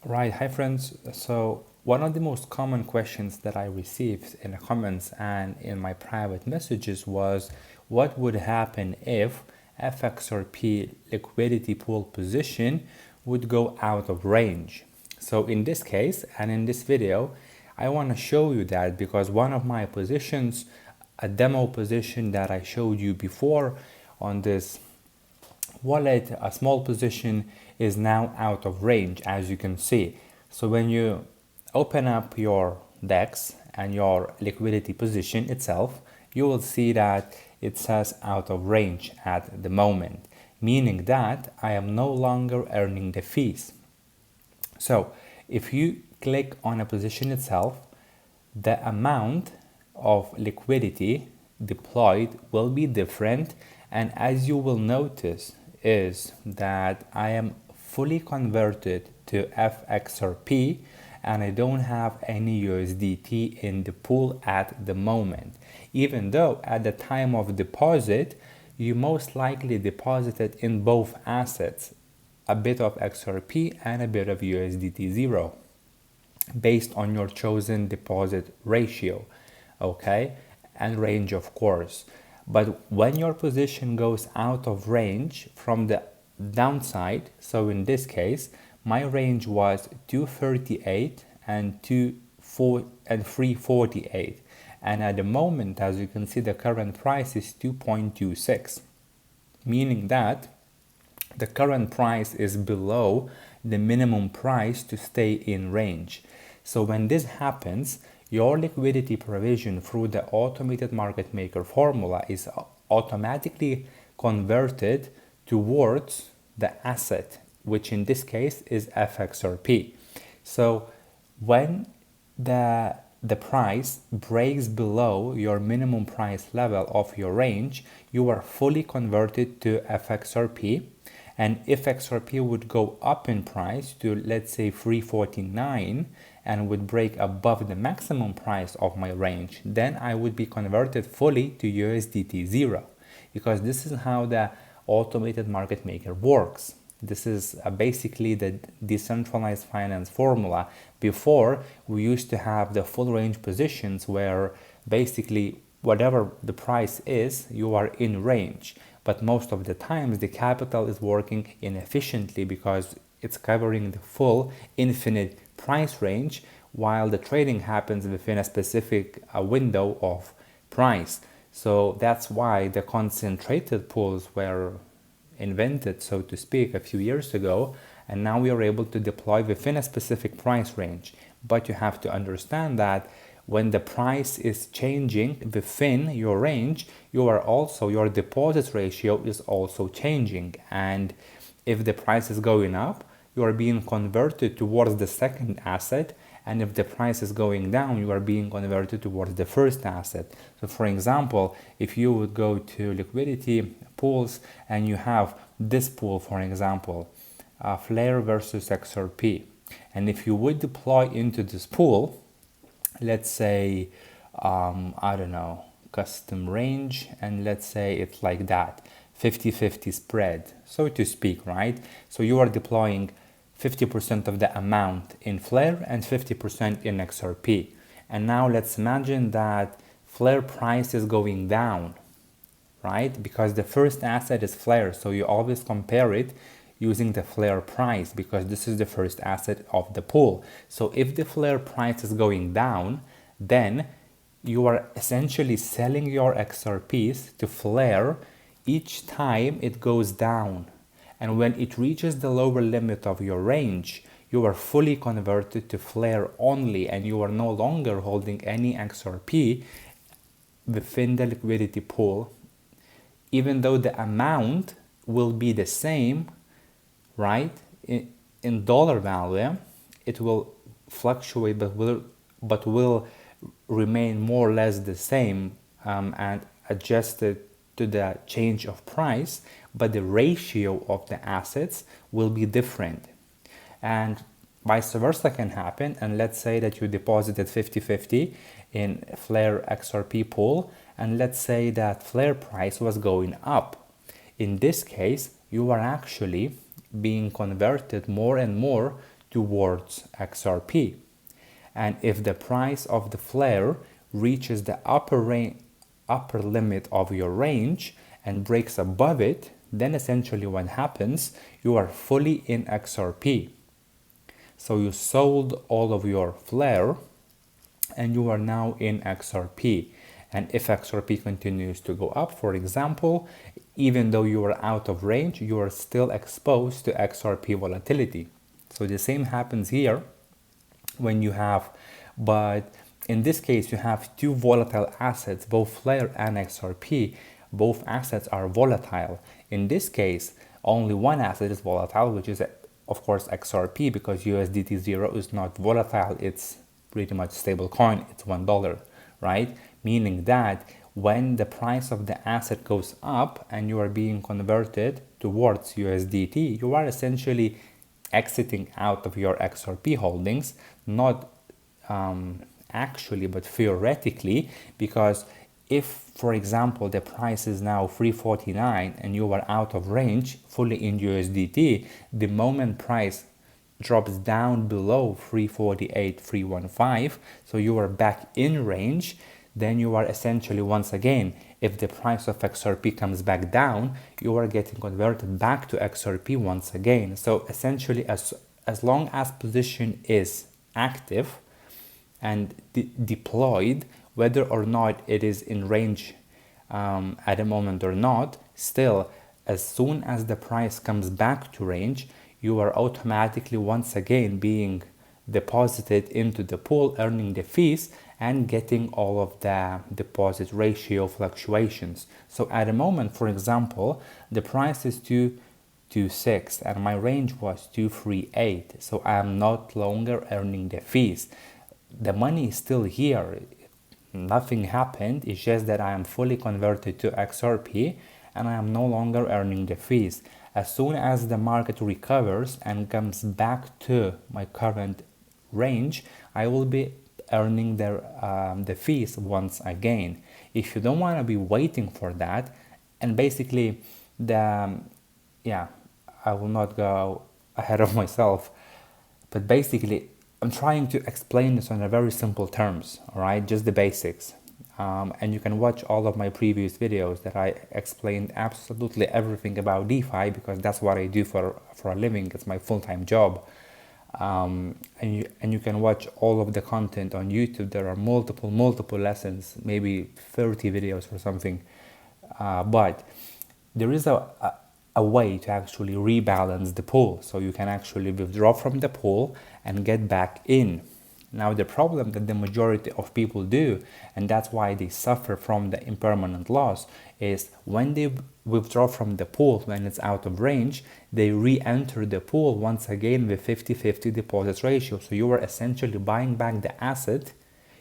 Right, hi friends. So one of the most common questions that I received in the comments and in my private messages was what would happen if FXRP liquidity pool position would go out of range. So in this case and in this video, I want to show you that because one of my positions, a demo position that I showed you before on this wallet, a small position is now out of range, as you can see. So when you open up your DEX and your liquidity position itself, you will see that it says out of range at the moment, meaning that I am no longer earning the fees. So if you click on a position itself, the amount of liquidity deployed will be different, and as you will notice is that I am fully converted to FXRP and I don't have any USDT in the pool at the moment, even though at the time of deposit you most likely deposited in both assets a bit of XRP and a bit of USDT 0 based on your chosen deposit ratio, okay, and range, of course. But when your position goes out of range from the downside, so in this case my range was 238 and 348, and at the moment, as you can see, the current price is 2.26, meaning that the current price is below the minimum price to stay in range. So when this happens, your liquidity provision through the automated market maker formula is automatically converted towards the asset, which in this case is FXRP. So when the price breaks below your minimum price level of your range, you are fully converted to FXRP. And if XRP would go up in price to, let's say, 349 and would break above the maximum price of my range, then I would be converted fully to USDT 0, because this is how the automated market maker works. This is basically the decentralized finance formula. Before, we used to have the full range positions where basically whatever the price is, you are in range. But most of the times the capital is working inefficiently because it's covering the full infinite price range while the trading happens within a specific window of price. So that's why the concentrated pools were invented, so to speak, a few years ago, and now we are able to deploy within a specific price range. But you have to understand that when the price is changing within your range, your deposit ratio is also changing, and if the price is going up, you are being converted towards the second asset, and if the price is going down, you are being converted towards the first asset. So for example, if you would go to liquidity pools and you have this pool, for example, Flare versus XRP, and if you would deploy into this pool, let's say, I don't know, custom range, and let's say it's like that, 50-50 spread, so to speak, right? So you are deploying 50% of the amount in Flare and 50% in XRP. And now let's imagine that Flare price is going down, right? Because the first asset is Flare, so you always compare it using the Flare price because this is the first asset of the pool. So if the Flare price is going down, then you are essentially selling your XRPs to Flare each time it goes down. And when it reaches the lower limit of your range, you are fully converted to Flare only, and you are no longer holding any XRP within the liquidity pool, even though the amount will be the same, right? In dollar value, it will fluctuate, but will remain more or less the same and adjusted to the change of price, but the ratio of the assets will be different. And vice versa can happen, and let's say that you deposited 50-50 in Flare XRP pool, and let's say that Flare price was going up. In this case, you are actually being converted more and more towards XRP. And if the price of the flare reaches the upper limit of your range and breaks above it, then essentially what happens, you are fully in XRP. So you sold all of your flare and you are now in XRP. And if XRP continues to go up, for example, even though you are out of range, you are still exposed to XRP volatility. So the same happens here when you have, but in this case, you have two volatile assets, both Flare and XRP. Both assets are volatile. In this case, only one asset is volatile, which is, of course, XRP, because USDT 0 is not volatile. It's pretty much stable coin. It's $1, right? Meaning that when the price of the asset goes up and you are being converted towards USDT, you are essentially exiting out of your XRP holdings, not actually, but theoretically, because if, for example, the price is now 349 and you are out of range fully in USDT, the moment price drops down below 348, 315, so you are back in range, then you are essentially, once again, if the price of XRP comes back down, you are getting converted back to XRP once again. So essentially, as long as position is active and deployed, whether or not it is in range at the moment or not, still, as soon as the price comes back to range, you are automatically once again being deposited into the pool, earning the fees and getting all of the deposit ratio fluctuations. So at the moment, for example, the price is 226 and my range was 238. So I am not longer earning the fees. The money is still here. Nothing happened. It's just that I am fully converted to XRP and I am no longer earning the fees. As soon as the market recovers and comes back to my current range, I will be earning the fees once again. If you don't want to be waiting for that, and basically I will not go ahead of myself, but basically I'm trying to explain this on a very simple terms, all right, just the basics. And you can watch all of my previous videos that I explained absolutely everything about DeFi, because that's what I do for a living. It's my full-time job. And you can watch all of the content on YouTube. There are multiple lessons, maybe 30 videos or something. But there is a way to actually rebalance the pool. So you can actually withdraw from the pool and get back in. Now, the problem that the majority of people do, and that's why they suffer from the impermanent loss, is when they withdraw from the pool, when it's out of range, they re-enter the pool once again with 50-50 deposit ratio. So you are essentially buying back the asset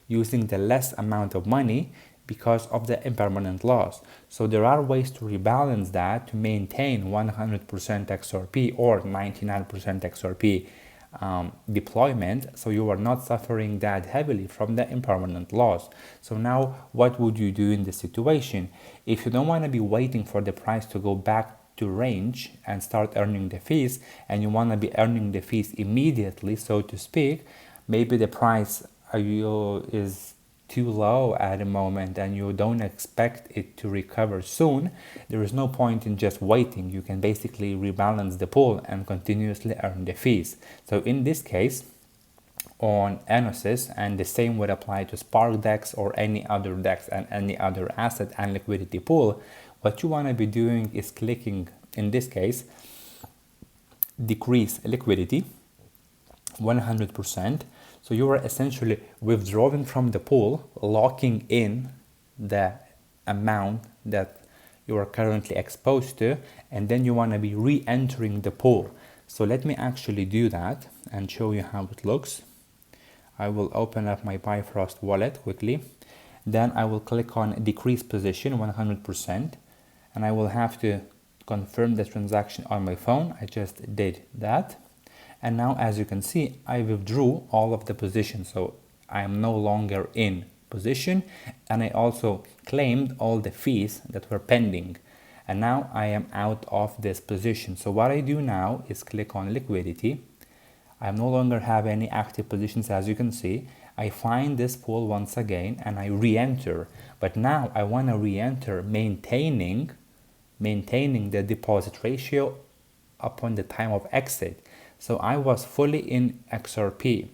using the less amount of money because of the impermanent loss. So there are ways to rebalance that to maintain 100% XRP or 99% XRP deployment, so you are not suffering that heavily from the impermanent loss. So now what would you do in this situation? If you don't want to be waiting for the price to go back to range and start earning the fees, and you want to be earning the fees immediately, so to speak, maybe the price is too low at the moment and you don't expect it to recover soon, there is no point in just waiting. You can basically rebalance the pool and continuously earn the fees. So in this case, on Enosis, and the same would apply to Spark DEX or any other DEX and any other asset and liquidity pool, what you want to be doing is clicking, in this case, decrease liquidity 100%. So you are essentially withdrawing from the pool, locking in the amount that you are currently exposed to, and then you want to be re-entering the pool. So let me actually do that and show you how it looks. I will open up my Bifrost wallet quickly. Then I will click on decrease position 100%, and I will have to confirm the transaction on my phone. I just did that. And now, as you can see, I withdrew all of the position, so I am no longer in position, and I also claimed all the fees that were pending, and now I am out of this position. So what I do now is click on liquidity. I no longer have any active positions, as you can see. I find this pool once again and I re-enter, but now I want to re-enter maintaining the deposit ratio upon the time of exit. So I was fully in XRP,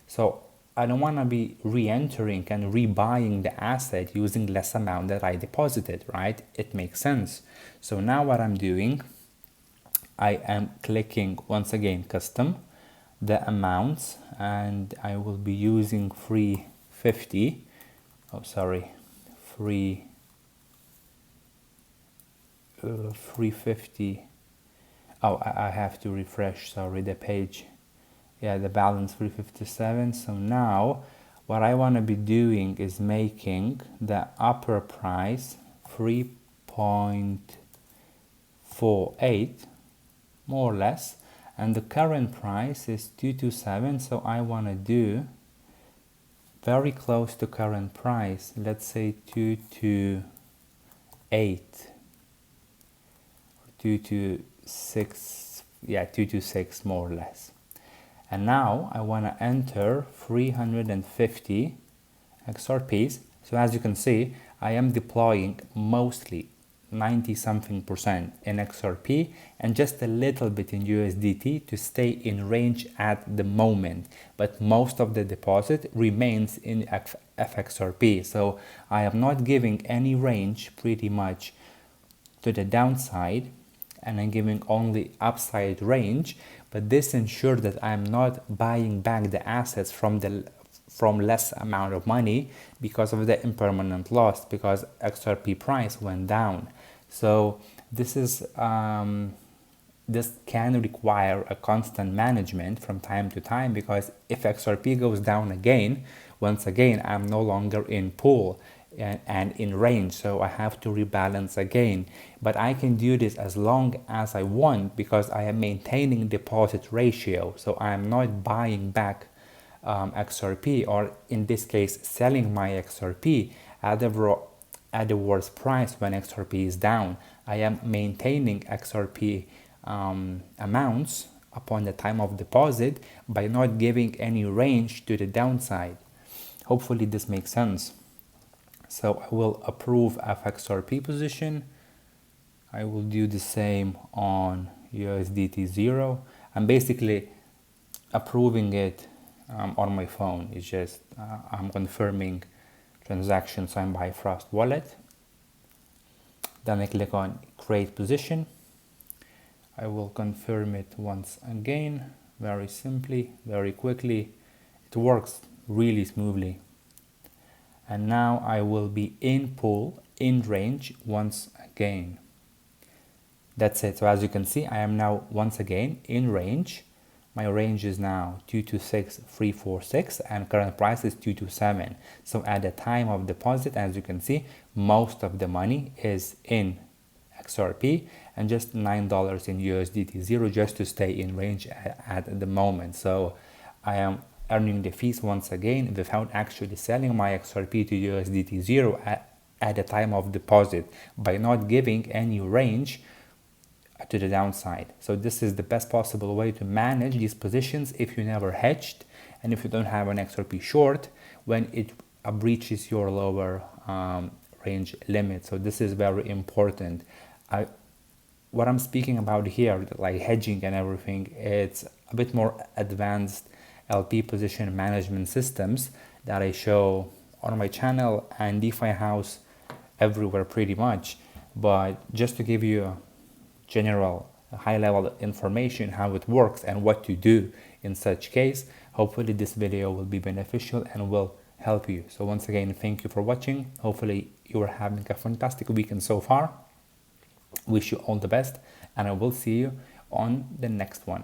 so I don't want to be re-entering and rebuying the asset using less amount that I deposited, right? It makes sense. So now what I'm doing, I am clicking once again custom the amounts, and I will be using 350. Oh, sorry, 350. Oh, I have to refresh, sorry, the page. Yeah, the balance 357. So now what I want to be doing is making the upper price 3.48 more or less, and the current price is 227. So I want to do very close to current price, let's say 228, 226, yeah, 226 more or less. And now I want to enter 350 XRPs. So as you can see, I am deploying mostly 90-something% in XRP and just a little bit in USDT to stay in range at the moment. But most of the deposit remains in FXRP. So I am not giving any range pretty much to the downside, and I'm giving only upside range, but this ensures that I'm not buying back the assets from less amount of money because of the impermanent loss, because XRP price went down. So this is this can require a constant management from time to time, because if XRP goes down again, once again I'm no longer in pool and in range, so I have to rebalance again. But I can do this as long as I want because I am maintaining deposit ratio, so I am not buying back XRP, or in this case selling my XRP at the worst price when XRP is down. I am maintaining XRP amounts upon the time of deposit by not giving any range to the downside. Hopefully this makes sense. So I will approve Fxrp position. I will do the same on USDT 0. I'm basically approving it on my phone. It's just I'm confirming transaction signed by Frost wallet. Then I click on create position. I will confirm it once again, very simply, very quickly. It works really smoothly. And now I will be in pool, in range once again. That's it. So as you can see, I am now once again in range. My range is now 226,346 and current price is 227. So at the time of deposit, as you can see, most of the money is in XRP and just $9 in USDT 0 just to stay in range at the moment. So I am earning the fees once again without actually selling my XRP to USDT 0 at the time of deposit by not giving any range to the downside. So this is the best possible way to manage these positions if you never hedged and if you don't have an XRP short when it breaches your lower range limit. So this is very important. What I'm speaking about here, like hedging and everything, it's a bit more advanced LP position management systems that I show on my channel and DeFi House everywhere pretty much. But just to give you a general high-level information how it works and what to do in such case, hopefully this video will be beneficial and will help you. So once again, thank you for watching. Hopefully you are having a fantastic weekend so far. Wish you all the best, and I will see you on the next one.